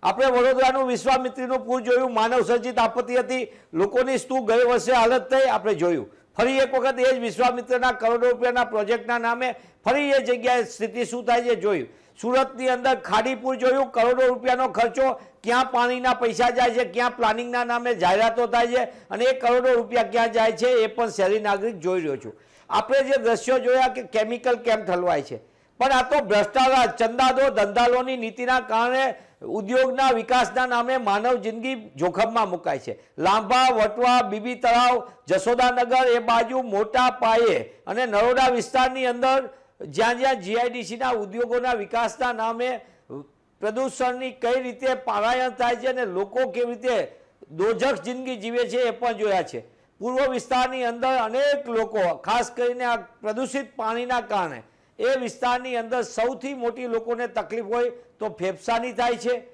આપણે વડોદરાનું વિશ્વામિત્રીનું પૂર જોયું, માનવ સર્જિત આપત્તિ હતી, લોકોની શું ગઈ વર્ષે હાલત થઈ આપણે જોયું. ફરી એક વખત એ જ વિશ્વામિત્રના કરોડો રૂપિયાના પ્રોજેક્ટના નામે ફરી એ જગ્યાએ સ્થિતિ શું થાય છે જોયું. સુરતની અંદર ખાડીપુર જોયું, કરોડો રૂપિયાનો ખર્ચો, ક્યાં પાણીના પૈસા જાય છે, ક્યાં પ્લાનિંગના નામે જાહેરાતો થાય છે અને એ કરોડો રૂપિયા ક્યાં જાય છે એ પણ શહેરી નાગરિક જોઈ રહ્યો છું. આપણે જે દ્રશ્યો જોયા કે કેમિકલ કેમ ઠલવાય છે, પણ આ તો ભ્રષ્ટાચાર, ચંદાદો, ધંધાલોની નીતિના કારણે ઉદ્યોગના વિકાસના નામે માનવ જિંદગી જોખમમાં મુકાય છે. લાંભા, વટવા, બીબી તળાવ, જશોદાનગર એ બાજુ મોટા પાયે અને નરોડા વિસ્તારની અંદર જ્યાં જ્યાં જીઆઈડીસીના ઉદ્યોગોના વિકાસના નામે પ્રદૂષણની કઈ રીતે પારાયણ થાય છે અને લોકો કેવી રીતે દોજખ જિંદગી જીવે છે એ પણ જોયા છે. પૂર્વ વિસ્તારની અંદર અનેક લોકો, ખાસ કરીને આ પ્રદૂષિત પાણીના કારણે એ વિસ્તારની અંદર સૌથી મોટી લોકોને તકલીફ હોય તો ફેફસાની થાય છે,